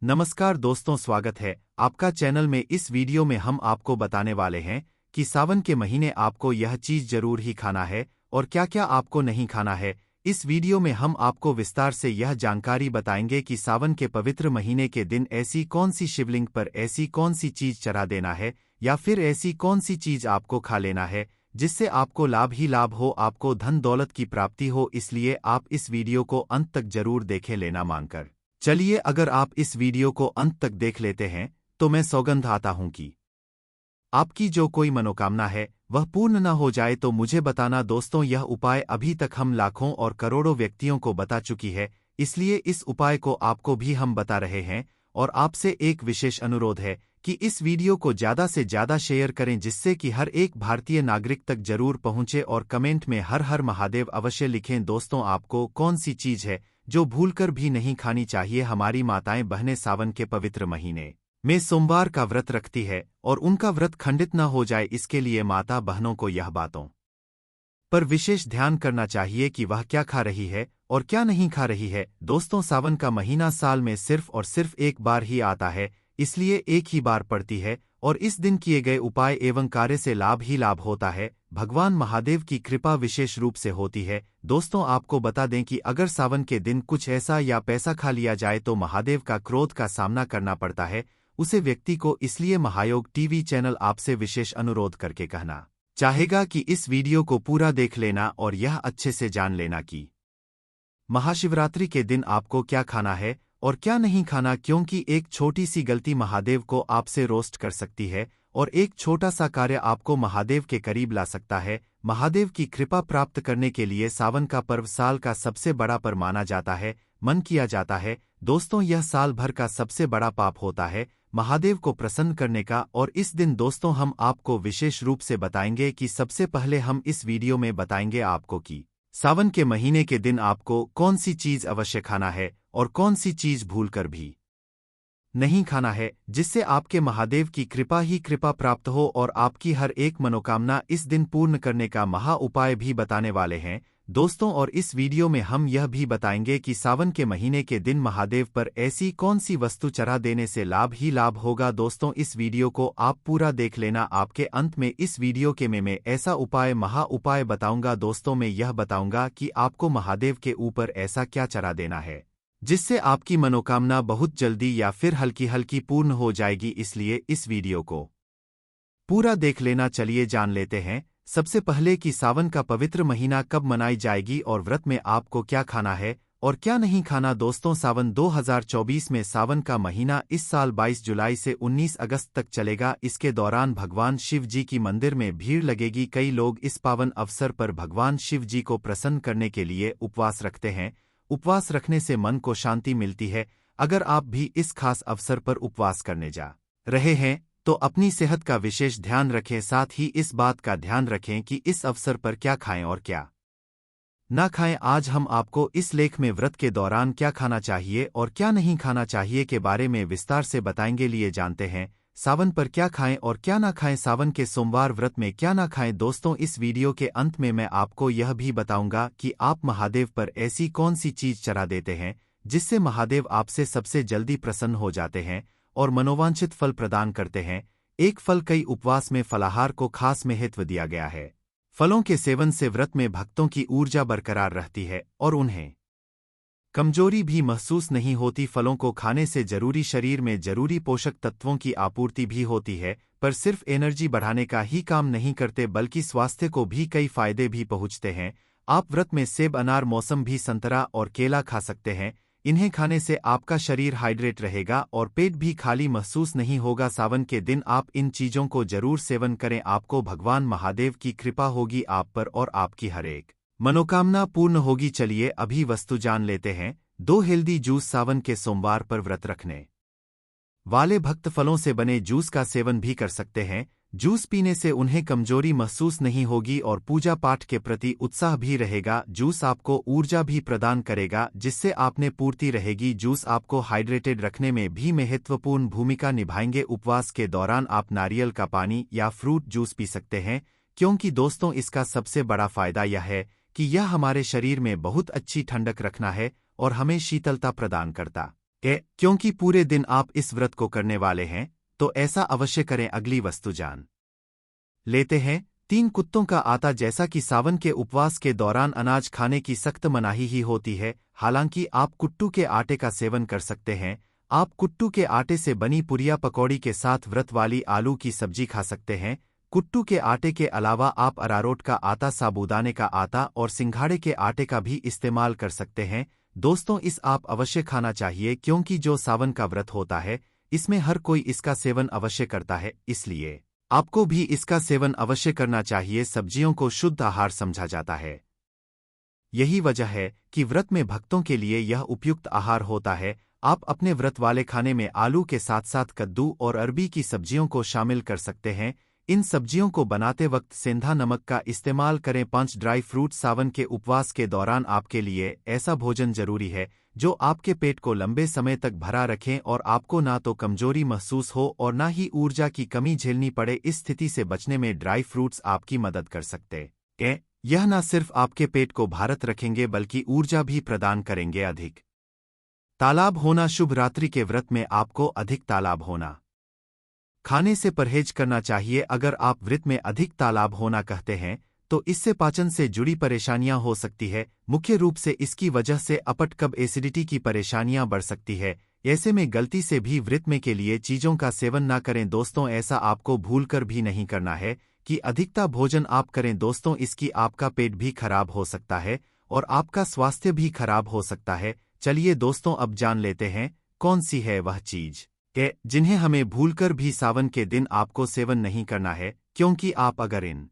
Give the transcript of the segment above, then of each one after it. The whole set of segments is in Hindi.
नमस्कार दोस्तों, स्वागत है आपका चैनल में। इस वीडियो में हम आपको बताने वाले हैं कि सावन के महीने आपको यह चीज जरूर ही खाना है और क्या क्या आपको नहीं खाना है। इस वीडियो में हम आपको विस्तार से यह जानकारी बताएंगे कि सावन के पवित्र महीने के दिन ऐसी कौन सी शिवलिंग पर ऐसी कौन सी चीज चढ़ा देना है या फिर ऐसी कौन सी चीज आपको खा लेना है जिससे आपको लाभ ही लाभ हो, आपको धन दौलत की प्राप्ति हो। इसलिए आप इस वीडियो को अंत तक जरूर देखें, लेना मांगकर। चलिए, अगर आप इस वीडियो को अंत तक देख लेते हैं तो मैं सौगंध आता हूं कि आपकी जो कोई मनोकामना है वह पूर्ण न हो जाए तो मुझे बताना। दोस्तों, यह उपाय अभी तक हम लाखों और करोड़ों व्यक्तियों को बता चुकी है, इसलिए इस उपाय को आपको भी हम बता रहे हैं। और आपसे एक विशेष अनुरोध है कि इस वीडियो को ज्यादा से ज्यादा शेयर करें जिससे कि हर एक भारतीय नागरिक तक जरूर पहुंचे, और कमेंट में हर हर महादेव अवश्य लिखें। दोस्तों, आपको कौन सी चीज है जो भूलकर भी नहीं खानी चाहिए? हमारी माताएं बहनें सावन के पवित्र महीने में सोमवार का व्रत रखती है और उनका व्रत खंडित न हो जाए, इसके लिए माता बहनों को यह बातों पर विशेष ध्यान करना चाहिए कि वह क्या खा रही है और क्या नहीं खा रही है। दोस्तों, सावन का महीना साल में सिर्फ और सिर्फ एक बार ही आता है, इसलिए एक ही बार पड़ती है और इस दिन किए गए उपाय एवं कार्य से लाभ ही लाभ होता है। भगवान महादेव की कृपा विशेष रूप से होती है। दोस्तों, आपको बता दें कि अगर सावन के दिन कुछ ऐसा या पैसा खा लिया जाए तो महादेव का क्रोध का सामना करना पड़ता है उसे व्यक्ति को। इसलिए महायोग टीवी चैनल आपसे विशेष अनुरोध करके कहना चाहेगा कि इस वीडियो को पूरा देख लेना और यह अच्छे से जान लेना कि महाशिवरात्रि के दिन आपको क्या खाना है और क्या नहीं खाना, क्योंकि एक छोटी सी गलती महादेव को आपसे रोस्ट कर सकती है और एक छोटा सा कार्य आपको महादेव के करीब ला सकता है। महादेव की कृपा प्राप्त करने के लिए सावन का पर्व साल का सबसे बड़ा पर्व माना जाता है, मन किया जाता है। दोस्तों, यह साल भर का सबसे बड़ा पाप होता है महादेव को प्रसन्न करने का, और इस दिन दोस्तों हम आपको विशेष रूप से बताएंगे कि सबसे पहले हम इस वीडियो में बताएंगे आपको कि सावन के महीने के दिन आपको कौन सी चीज अवश्य खाना है और कौन सी चीज भूलकर भी नहीं खाना है, जिससे आपके महादेव की कृपा ही कृपा प्राप्त हो और आपकी हर एक मनोकामना इस दिन पूर्ण करने का महा उपाय भी बताने वाले हैं दोस्तों। और इस वीडियो में हम यह भी बताएंगे कि सावन के महीने के दिन महादेव पर ऐसी कौन सी वस्तु चढ़ा देने से लाभ ही लाभ होगा। दोस्तों, इस वीडियो को आप पूरा देख लेना। आपके अंत में इस वीडियो के में ऐसा उपाय महा उपाय बताऊंगा। दोस्तों, मैं यह बताऊंगा कि आपको महादेव के ऊपर ऐसा क्या चढ़ा देना है जिससे आपकी मनोकामना बहुत जल्दी या फिर हल्की हल्की पूर्ण हो जाएगी, इसलिए इस वीडियो को पूरा देख लेना। चलिए जान लेते हैं सबसे पहले कि सावन का पवित्र महीना कब मनाई जाएगी और व्रत में आपको क्या खाना है और क्या नहीं खाना। दोस्तों, सावन 2024 में सावन का महीना इस साल 22 जुलाई से 19 अगस्त तक चलेगा। इसके दौरान भगवान शिव जी की मंदिर में भीड़ लगेगी। कई लोग इस पावन अवसर पर भगवान शिव जी को प्रसन्न करने के लिए उपवास रखते हैं। उपवास रखने से मन को शांति मिलती है। अगर आप भी इस खास अवसर पर उपवास करने जा रहे हैं तो अपनी सेहत का विशेष ध्यान रखें, साथ ही इस बात का ध्यान रखें कि इस अवसर पर क्या खाएं और क्या ना खाएं। आज हम आपको इस लेख में व्रत के दौरान क्या खाना चाहिए और क्या नहीं खाना चाहिए के बारे में विस्तार से बताएंगे। लिए जानते हैं सावन पर क्या खाएं और क्या ना खाएं, सावन के सोमवार व्रत में क्या ना खाएं। दोस्तों, इस वीडियो के अंत में मैं आपको यह भी बताऊंगा कि आप महादेव पर ऐसी कौन सी चीज चढ़ा देते हैं जिससे महादेव आपसे सबसे जल्दी प्रसन्न हो जाते हैं और मनोवांछित फल प्रदान करते हैं। एक फल कई उपवास में फलाहार को खास महत्व दिया गया है। फलों के सेवन से व्रत में भक्तों की ऊर्जा बरकरार रहती है और उन्हें कमजोरी भी महसूस नहीं होती। फलों को खाने से जरूरी शरीर में जरूरी पोषक तत्वों की आपूर्ति भी होती है, पर सिर्फ एनर्जी बढ़ाने का ही काम नहीं करते बल्कि स्वास्थ्य को भी कई फायदे भी पहुंचते हैं। आप व्रत में सेब, अनार, मौसम भी, संतरा और केला खा सकते हैं। इन्हें खाने से आपका शरीर हाइड्रेट रहेगा और पेट भी खाली महसूस नहीं होगा। सावन के दिन आप इन चीजों को जरूर सेवन करें, आपको भगवान महादेव की कृपा होगी आप पर और आपकी हर एक मनोकामना पूर्ण होगी। चलिए अभी वस्तु जान लेते हैं। 2 हेल्दी जूस। सावन के सोमवार पर व्रत रखने वाले भक्त फलों से बने जूस का सेवन भी कर सकते हैं। जूस पीने से उन्हें कमजोरी महसूस नहीं होगी और पूजा पाठ के प्रति उत्साह भी रहेगा। जूस आपको ऊर्जा भी प्रदान करेगा जिससे आपने पूर्ति रहेगी। जूस आपको हाइड्रेटेड रखने में भी महत्वपूर्ण भूमिका निभाएंगे। उपवास के दौरान आप नारियल का पानी या फ्रूट जूस पी सकते हैं, क्योंकि दोस्तों इसका सबसे बड़ा फायदा यह है कि यह हमारे शरीर में बहुत अच्छी ठंडक रखना है और हमें शीतलता प्रदान करता क्योंकि पूरे दिन आप इस व्रत को करने वाले हैं, तो ऐसा अवश्य करें। अगली वस्तु जान लेते हैं। 3 कुत्तों का आटा। जैसा कि सावन के उपवास के दौरान अनाज खाने की सख्त मनाही ही होती है, हालांकि आप कुट्टू के आटे का सेवन कर सकते हैं। आप कुट्टू के आटे से बनी पुरिया पकौड़ी के साथ व्रत वाली आलू की सब्जी खा सकते हैं। कुट्टू के आटे के अलावा आप अरारोट का आटा, साबूदाने का आटा और सिंघाड़े के आटे का भी इस्तेमाल कर सकते हैं। दोस्तों, इस आप अवश्य खाना चाहिए, क्योंकि जो सावन का व्रत होता है, इसमें हर कोई इसका सेवन अवश्य करता है, इसलिए आपको भी इसका सेवन अवश्य करना चाहिए। सब्जियों को शुद्ध आहार समझा जाता है। यही वजह है कि व्रत में भक्तों के लिए यह उपयुक्त आहार होता है। आप अपने व्रत वाले खाने में आलू के साथ साथ कद्दू और अरबी की सब्जियों को शामिल कर सकते हैं। इन सब्जियों को बनाते वक्त सेंधा नमक का इस्तेमाल करें। 5 ड्राई फ्रूट। सावन के उपवास के दौरान आपके लिए ऐसा भोजन जरूरी है जो आपके पेट को लंबे समय तक भरा रखें और आपको ना तो कमजोरी महसूस हो और ना ही ऊर्जा की कमी झेलनी पड़े। इस स्थिति से बचने में ड्राई फ्रूट्स आपकी मदद कर सकते हैं। यह न सिर्फ आपके पेट को भारत रखेंगे बल्कि ऊर्जा भी प्रदान करेंगे। अधिक तालाब होना शुभ। रात्रि के व्रत में आपको अधिक तालाब होना खाने से परहेज करना चाहिए। अगर आप व्रत में अधिक तालाब होना कहते हैं, तो इससे पाचन से जुड़ी परेशानियां हो सकती है। मुख्य रूप से इसकी वजह से अपच, कब्ज, एसिडिटी की परेशानियां बढ़ सकती है। ऐसे में गलती से भी व्रत में के लिए चीजों का सेवन ना करें। दोस्तों, ऐसा आपको भूलकर भी नहीं करना है कि अधिकता भोजन आप करें। दोस्तों, इसकी आपका पेट भी खराब हो सकता है और आपका स्वास्थ्य भी खराब हो सकता है। चलिए दोस्तों, अब जान लेते हैं कौन सी है वह चीज जिन्हें हमें भूलकर भी सावन के दिन आपको सेवन नहीं करना है, क्योंकि आप अगर इन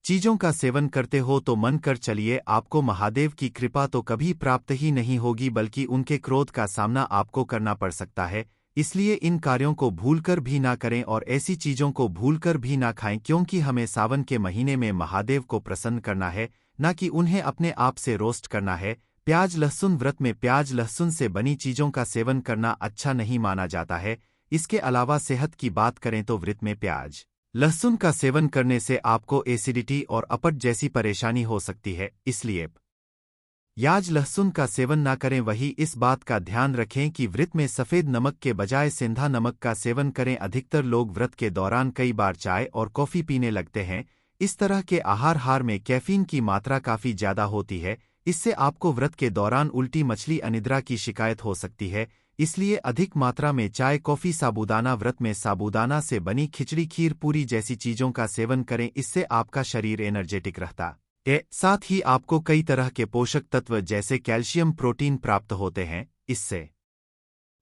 चीजों का सेवन करते हो तो मन कर चलिए, आपको महादेव की कृपा तो कभी प्राप्त ही नहीं होगी, बल्कि उनके क्रोध का सामना आपको करना पड़ सकता है। इसलिए इन कार्यों को भूलकर भी ना करें और ऐसी चीजों को भूलकर भी ना खाएं, क्योंकि हमें सावन के महीने में महादेव को प्रसन्न करना है, न कि उन्हें अपने आप से रोस्ट करना है। प्याज लहसुन। व्रत में प्याज लहसुन से बनी चीजों का सेवन करना अच्छा नहीं माना जाता है। इसके अलावा सेहत की बात करें तो व्रत में प्याज लहसुन का सेवन करने से आपको एसिडिटी और अपच जैसी परेशानी हो सकती है, इसलिए प्याज लहसुन का सेवन ना करें। वही इस बात का ध्यान रखें कि व्रत में सफेद नमक के बजाय सेंधा नमक का सेवन करें। अधिकतर लोग व्रत के दौरान कई बार चाय और कॉफी पीने लगते हैं। इस तरह के आहार में कैफीन की मात्रा काफी ज्यादा होती है। इससे आपको व्रत के दौरान उल्टी, मछली, अनिद्रा की शिकायत हो सकती है। इसलिए अधिक मात्रा में चाय, कॉफी, साबूदाना। व्रत में साबूदाना से बनी खिचड़ी, खीर, पूरी जैसी चीजों का सेवन करें। इससे आपका शरीर एनर्जेटिक रहता है। साथ ही आपको कई तरह के पोषक तत्व जैसे कैल्शियम, प्रोटीन प्राप्त होते हैं। इससे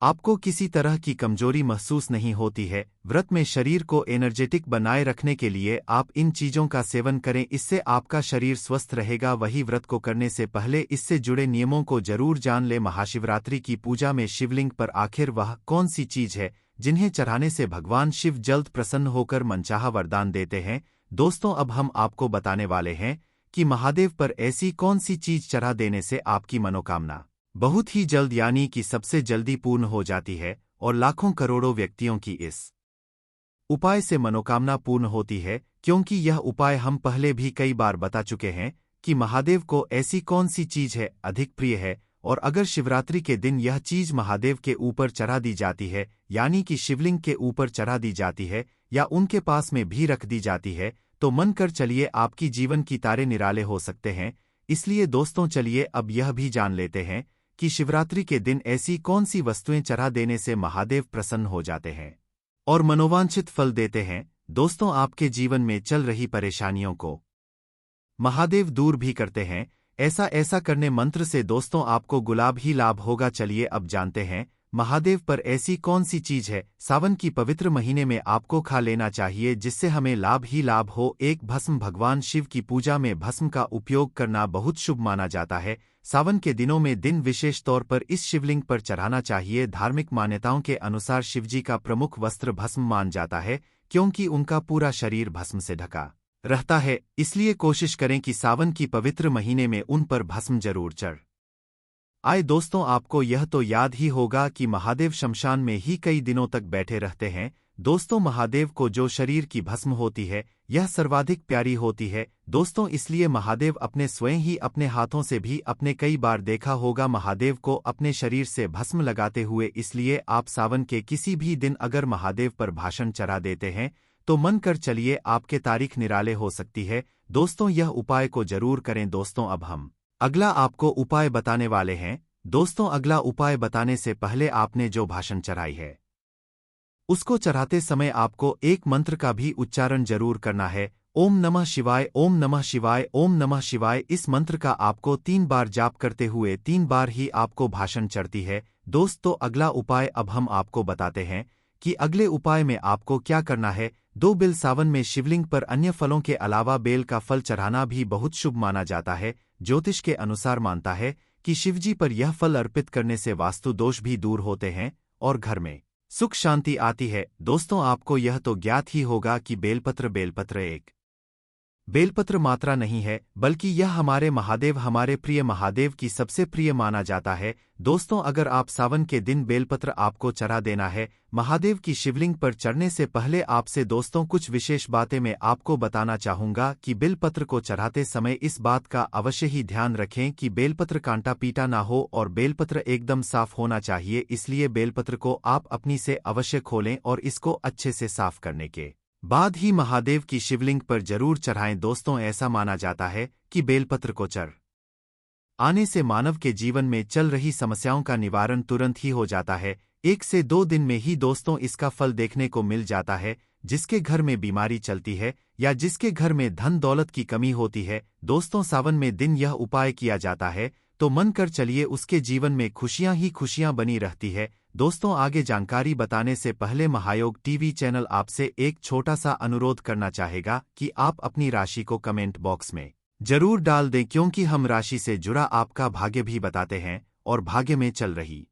आपको किसी तरह की कमजोरी महसूस नहीं होती है। व्रत में शरीर को एनर्जेटिक बनाए रखने के लिए आप इन चीजों का सेवन करें। इससे आपका शरीर स्वस्थ रहेगा। वही व्रत को करने से पहले इससे जुड़े नियमों को जरूर जान ले। महाशिवरात्रि की पूजा में शिवलिंग पर आखिर वह कौन सी चीज है जिन्हें चढ़ाने से भगवान शिव जल्द प्रसन्न होकर मनचाहा वरदान देते हैं? दोस्तों, अब हम आपको बताने वाले हैं कि महादेव पर ऐसी कौन सी चीज चढ़ा देने से आपकी मनोकामना बहुत ही जल्द, यानी कि सबसे जल्दी पूर्ण हो जाती है और लाखों करोड़ों व्यक्तियों की इस उपाय से मनोकामना पूर्ण होती है। क्योंकि यह उपाय हम पहले भी कई बार बता चुके हैं कि महादेव को ऐसी कौन सी चीज है अधिक प्रिय है, और अगर शिवरात्रि के दिन यह चीज महादेव के ऊपर चढ़ा दी जाती है, यानी कि शिवलिंग के ऊपर चढ़ा दी जाती है या उनके पास में भी रख दी जाती है, तो मन कर चलिए आपकी जीवन की तारे निराले हो सकते हैं। इसलिए दोस्तों, चलिए अब यह भी जान लेते हैं कि शिवरात्रि के दिन ऐसी कौन सी वस्तुएं चढ़ा देने से महादेव प्रसन्न हो जाते हैं और मनोवांछित फल देते हैं। दोस्तों, आपके जीवन में चल रही परेशानियों को महादेव दूर भी करते हैं। ऐसा करने मंत्र से दोस्तों आपको गुलाब ही लाभ होगा। चलिए अब जानते हैं महादेव पर ऐसी कौन सी चीज है सावन की पवित्र महीने में आपको खा लेना चाहिए जिससे हमें लाभ ही लाभ हो। एक भस्म। भगवान शिव की पूजा में भस्म का उपयोग करना बहुत शुभ माना जाता है। सावन के दिनों में दिन विशेष तौर पर इस शिवलिंग पर चढ़ाना चाहिए। धार्मिक मान्यताओं के अनुसार शिवजी का प्रमुख वस्त्र भस्म मान जाता है, क्योंकि उनका पूरा शरीर भस्म से ढका रहता है। इसलिए कोशिश करें कि सावन की पवित्र महीने में उन पर भस्म जरूर चढ़ आए। दोस्तों, आपको यह तो याद ही होगा कि महादेव शमशान में ही कई दिनों तक बैठे रहते हैं। दोस्तों महादेव को जो शरीर की भस्म होती है यह सर्वाधिक प्यारी होती है दोस्तों, इसलिए महादेव अपने स्वयं ही अपने हाथों से भी अपने कई बार देखा होगा महादेव को अपने शरीर से भस्म लगाते हुए। इसलिए आप सावन के किसी भी दिन अगर महादेव पर भाषण चढ़ा देते हैं तो मन कर चलिए आपके तारीख निराले हो सकती है दोस्तों। यह उपाय को जरूर करें दोस्तों। अब हम अगला आपको उपाय बताने वाले हैं दोस्तों। अगला उपाय बताने से पहले आपने जो भाषण चढ़ाई है उसको चढ़ाते समय आपको एक मंत्र का भी उच्चारण जरूर करना है। ओम नमः शिवाय, ओम नमः शिवाय, ओम नमः शिवाय। इस मंत्र का आपको 3 बार जाप करते हुए 3 बार ही आपको भाषण चढ़ती है दोस्तों। अगला उपाय अब हम आपको बताते हैं कि अगले उपाय में आपको क्या करना है। 2 बेल सावन में शिवलिंग पर अन्य फलों के अलावा बेल का फल चढ़ाना भी बहुत शुभ माना जाता है। ज्योतिष के अनुसार मानता है कि शिवजी पर यह फल अर्पित करने से वास्तु दोष भी दूर होते हैं और घर में सुख शांति आती है दोस्तों। आपको यह तो ज्ञात ही होगा कि बेलपत्र एक बेलपत्र मात्रा नहीं है, बल्कि यह हमारे प्रिय महादेव की सबसे प्रिय माना जाता है दोस्तों। अगर आप सावन के दिन बेलपत्र आपको चढ़ा देना है महादेव की शिवलिंग पर चढ़ने से पहले आपसे दोस्तों कुछ विशेष बातें मैं आपको बताना चाहूंगा कि बेलपत्र को चढ़ाते समय इस बात का अवश्य ही ध्यान रखें कि बेलपत्र कांटा पीटा ना हो और बेलपत्र एकदम साफ होना चाहिए। इसलिए बेलपत्र को आप अपनी से अवश्य खोलें और इसको अच्छे से साफ करने के बाद ही महादेव की शिवलिंग पर जरूर चढ़ाएं दोस्तों। ऐसा माना जाता है कि बेलपत्र को चढ़ आने से मानव के जीवन में चल रही समस्याओं का निवारण तुरंत ही हो जाता है। 1 से 2 दिन में ही दोस्तों इसका फल देखने को मिल जाता है। जिसके घर में बीमारी चलती है या जिसके घर में धन दौलत की कमी होती है दोस्तों, सावन में दिन यह उपाय किया जाता है तो मन कर चलिए उसके जीवन में खुशियां ही खुशियां बनी रहती है दोस्तों। आगे जानकारी बताने से पहले महायोग टीवी चैनल आपसे एक छोटा सा अनुरोध करना चाहेगा कि आप अपनी राशि को कमेंट बॉक्स में जरूर डाल दें, क्योंकि हम राशि से जुड़ा आपका भाग्य भी बताते हैं और भाग्य में चल रही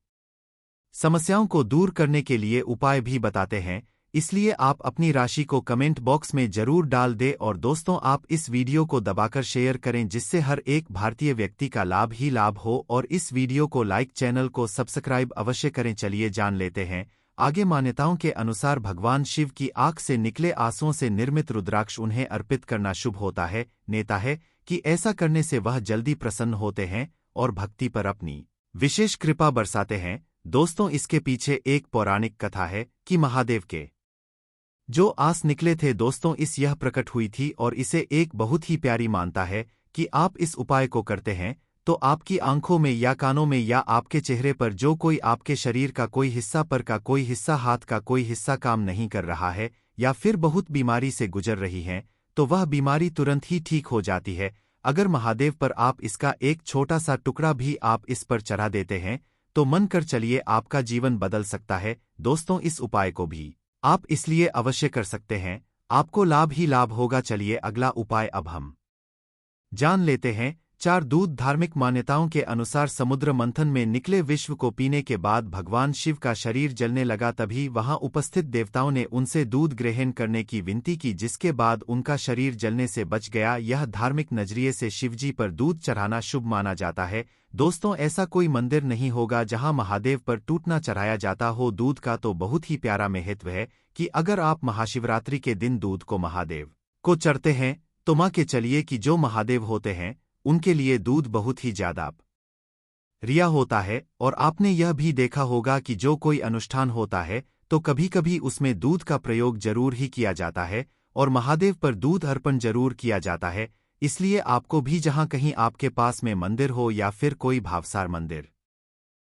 समस्याओं को दूर करने के लिए उपाय भी बताते हैं। इसलिए आप अपनी राशि को कमेंट बॉक्स में जरूर डाल दें और दोस्तों आप इस वीडियो को दबाकर शेयर करें जिससे हर एक भारतीय व्यक्ति का लाभ ही लाभ हो। और इस वीडियो को लाइक, चैनल को सब्सक्राइब अवश्य करें। चलिए जान लेते हैं आगे। मान्यताओं के अनुसार भगवान शिव की आंख से निकले आंसुओं से निर्मित रुद्राक्ष उन्हें अर्पित करना शुभ होता है। नेता है कि ऐसा करने से वह जल्दी प्रसन्न होते हैं और भक्ति पर अपनी विशेष कृपा बरसाते हैं दोस्तों। इसके पीछे एक पौराणिक कथा है कि महादेव के जो आस निकले थे दोस्तों, इस यह प्रकट हुई थी और इसे एक बहुत ही प्यारी मानता है कि आप इस उपाय को करते हैं तो आपकी आंखों में या कानों में या आपके चेहरे पर जो कोई आपके शरीर का कोई हिस्सा, पर का कोई हिस्सा, हाथ का कोई हिस्सा काम नहीं कर रहा है या फिर बहुत बीमारी से गुजर रही हैं तो वह बीमारी तुरंत ही ठीक हो जाती है। अगर महादेव पर आप इसका एक छोटा सा टुकड़ा भी आप इस पर चढ़ा देते हैं तो मन कर चलिए आपका जीवन बदल सकता है दोस्तों। इस उपाय को भी आप इसलिए अवश्य कर सकते हैं, आपको लाभ ही लाभ होगा। चलिए अगला उपाय अब हम जान लेते हैं। 4 दूध। धार्मिक मान्यताओं के अनुसार समुद्र मंथन में निकले विश्व को पीने के बाद भगवान शिव का शरीर जलने लगा, तभी वहां उपस्थित देवताओं ने उनसे दूध ग्रहण करने की विनती की, जिसके बाद उनका शरीर जलने से बच गया। यह धार्मिक नजरिए से शिवजी पर दूध चढ़ाना शुभ माना जाता है दोस्तों। ऐसा कोई मंदिर नहीं होगा जहां महादेव पर टूटना चढ़ाया जाता हो। दूध का तो बहुत ही प्यारा महत्व है कि अगर आप महाशिवरात्रि के दिन दूध को महादेव को चढ़ते हैं तो मान के चलिए कि जो महादेव होते हैं उनके लिए दूध बहुत ही ज्यादा प्रिय होता है। और आपने यह भी देखा होगा कि जो कोई अनुष्ठान होता है तो कभी कभी उसमें दूध का प्रयोग जरूर ही किया जाता है और महादेव पर दूध अर्पण जरूर किया जाता है। इसलिए आपको भी जहां कहीं आपके पास में मंदिर हो या फिर कोई भावसार मंदिर